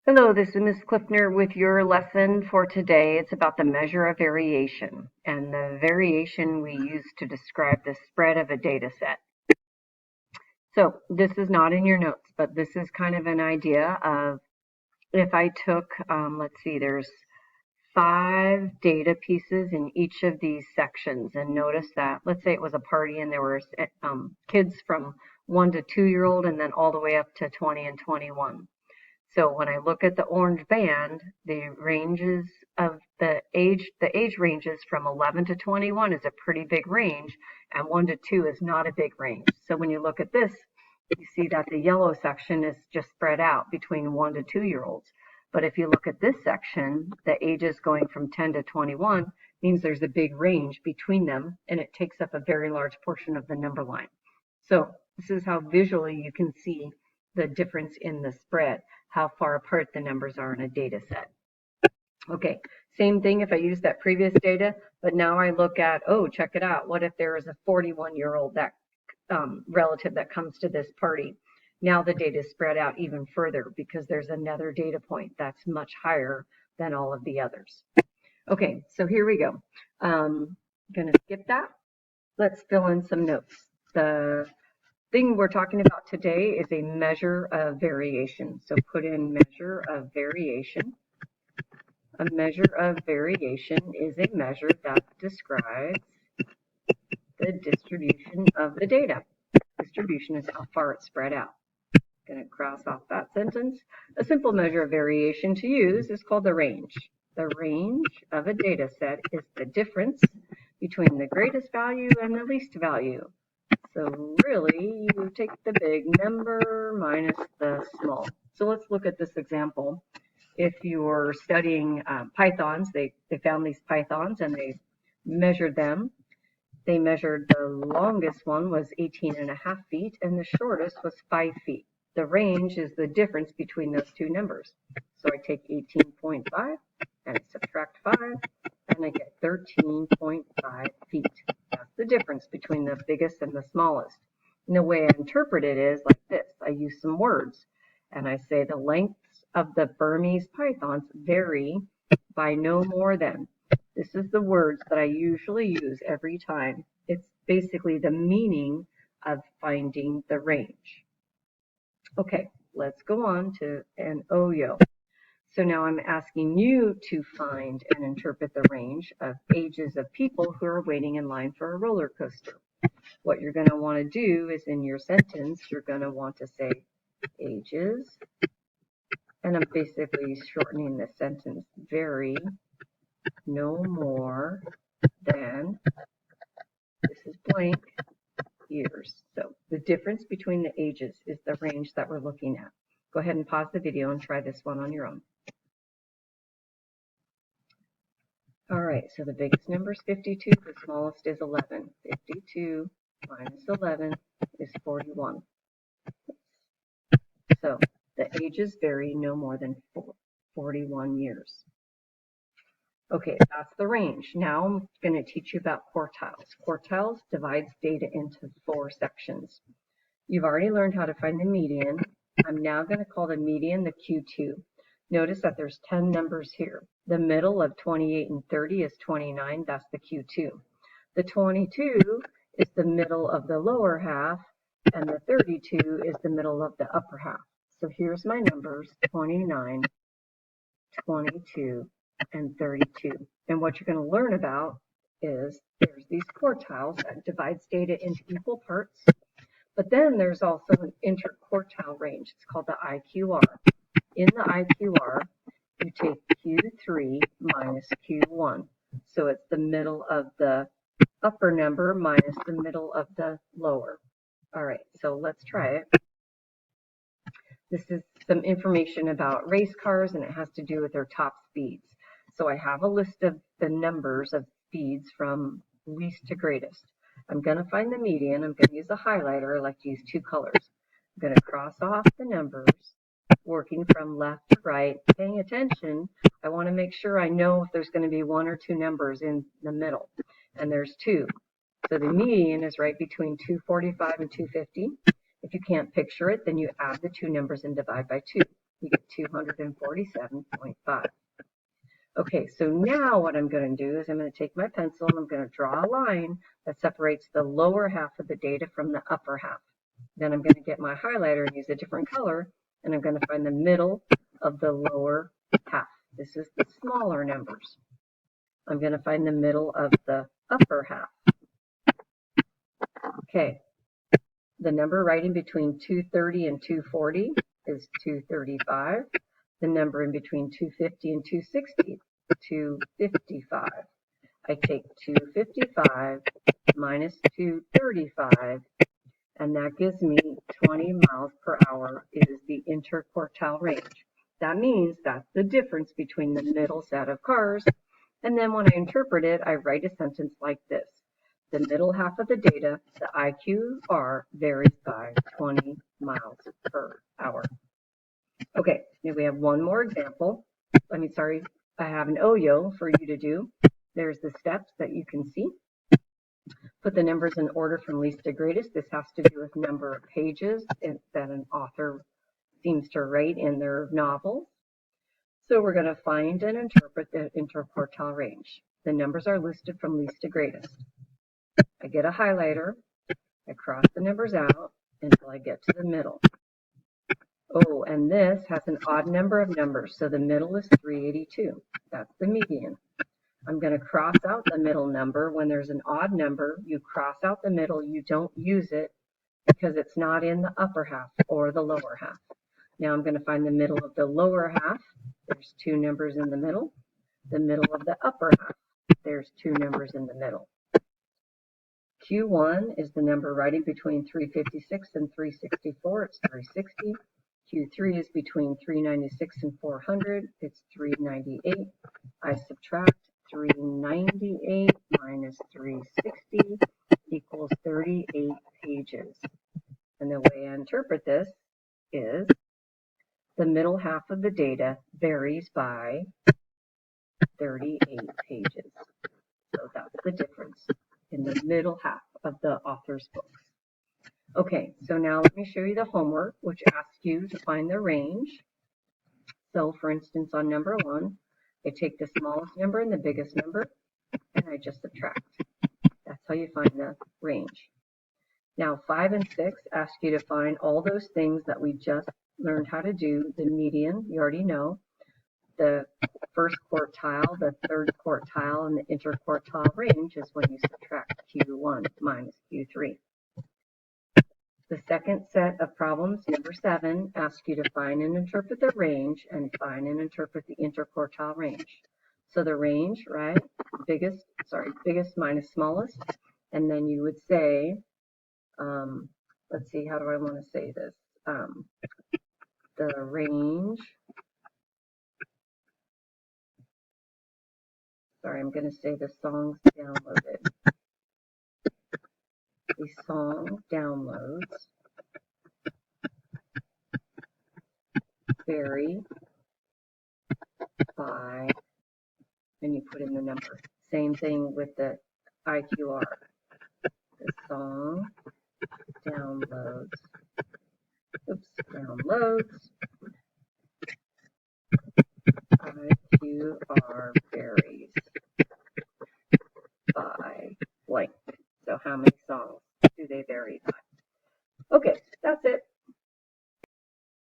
Hello, this is Ms. Cliffner with your lesson for today. It's about the measure of variation and the variation we use to describe the spread of a data set. So this is not in your notes, but this is kind of an idea of if I took, let's see, there's 5 data pieces in each of these sections. And notice that, let's say it was a party and there were kids from 1 to 2-year-old and then all the way up to 20 and 21. So when I look at the orange band, the ranges of the age ranges from 11 to 21 is a pretty big range, and 1 to 2 is not a big range. So when you look at this, you see that the yellow section is just spread out between 1 to 2-year-olds. But if you look at this section, the ages going from 10 to 21 means there's a big range between them, and it takes up a very large portion of the number line. So this is how visually you can see the difference in the spread, how far apart the numbers are in a data set. Okay, same thing if I use that previous data, but now I look at, oh, check it out. What if there is a 41-year-old that relative that comes to this party? Now the data is spread out even further because there's another data point that's much higher than all of the others. Okay, so here we go. I'm going to skip that. Let's fill in some notes. The thing we're talking about today is a measure of variation. So put in measure of variation. A measure of variation is a measure that describes the distribution of the data. Distribution is how far it's spread out. I'm going to cross off that sentence. A simple measure of variation to use is called the range. The range of a data set is the difference between the greatest value and the least value. So really, you take the big number minus the small. So let's look at this example. If you're studying pythons, they found these pythons and they measured them. They measured the longest one was 18.5 feet and the shortest was 5 feet. The range is the difference between those two numbers. So I take 18.5 and subtract 5 and I get 13.5 feet. That's the difference between the biggest and the smallest. And the way I interpret it is like this. I use some words and I say the lengths of the Burmese pythons vary by no more than. This is the words that I usually use every time. It's basically the meaning of finding the range. Okay, let's go on to an OYO. So now I'm asking you to find and interpret the range of ages of people who are waiting in line for a roller coaster. What you're going to want to do is in your sentence, you're going to want to say ages, and I'm basically shortening the sentence, vary no more than, this is blank, years. So the difference between the ages is the range that we're looking at. Go ahead and pause the video and try this one on your own. All right, so the biggest number is 52, the smallest is 11. 52 minus 11 is 41. So the ages vary no more than 41 years. Okay, that's the range. Now I'm going to teach you about quartiles. Quartiles divides data into 4 sections. You've already learned how to find the median. I'm now going to call the median the Q2. Notice that there's 10 numbers here. The middle of 28 and 30 is 29. That's the Q2. The 22 is the middle of the lower half, and the 32 is the middle of the upper half. So here's my numbers, 29, 22, and 32. And what you're going to learn about is there's these quartiles that divides data into equal parts. But then there's also an interquartile range. It's called the IQR. In the IQR, you take Q3 minus Q1. So it's the middle of the upper number minus the middle of the lower. All right, so let's try it. This is some information about race cars, and it has to do with their top speeds. So I have a list of the numbers of speeds from least to greatest. I'm going to find the median. I'm going to use a highlighter. I like to use 2 colors. I'm going to cross off the numbers, working from left to right, paying attention. I want to make sure I know if there's going to be 1 or 2 numbers in the middle, and there's 2. So the median is right between 245 and 250. If you can't picture it, then you add the 2 numbers and divide by 2. You get 247.5. Okay, so now what I'm going to do is I'm going to take my pencil and I'm going to draw a line that separates the lower half of the data from the upper half. Then I'm going to get my highlighter and use a different color, and I'm going to find the middle of the lower half. This is the smaller numbers. I'm going to find the middle of the upper half. Okay, the number right in between 230 and 240 is 235. The number in between 250 and 260, 255. I take 255 minus 235, and that gives me 20 miles per hour is the interquartile range. That means that's the difference between the middle set of cars. And then when I interpret it, I write a sentence like this. The middle half of the data, the IQR, varies by 20 miles per hour. Okay, now we have one more example. I have an OYO for you to do. There's the steps that you can see. Put the numbers in order from least to greatest. This has to do with number of pages that an author seems to write in their novel. So we're going to find and interpret the interquartile range. The numbers are listed from least to greatest. I get a highlighter. I cross the numbers out until I get to the middle. Oh, and this has an odd number of numbers, so the middle is 382. That's the median. I'm going to cross out the middle number. When there's an odd number, you cross out the middle. You don't use it because it's not in the upper half or the lower half. Now I'm going to find the middle of the lower half. There's two numbers in the middle. The middle of the upper half. There's two numbers in the middle. Q1 is the number right in between 356 and 364. It's 360. Q3 is between 396 and 400. It's 398. I subtract 398 minus 360 equals 38 pages. And the way I interpret this is the middle half of the data varies by 38 pages. So that's the difference in the middle half of the author's book. Okay, so now let me show you the homework, which asks you to find the range. So for instance, on number 1, I take the smallest number and the biggest number, and I just subtract. That's how you find the range. Now 5 and 6 ask you to find all those things that we just learned how to do. The median, you already know. The first quartile, the third quartile, and the interquartile range is when you subtract Q1 minus Q3. The second set of problems, number 7, asks you to find and interpret the range and find and interpret the interquartile range. So the range, right, biggest minus smallest, and then you would say, let's see, how do I want to say this? The range, sorry, I'm going to say the songs downloaded. The song downloads vary by, and you put in the number. Same thing with the IQR. The song downloads IQR vary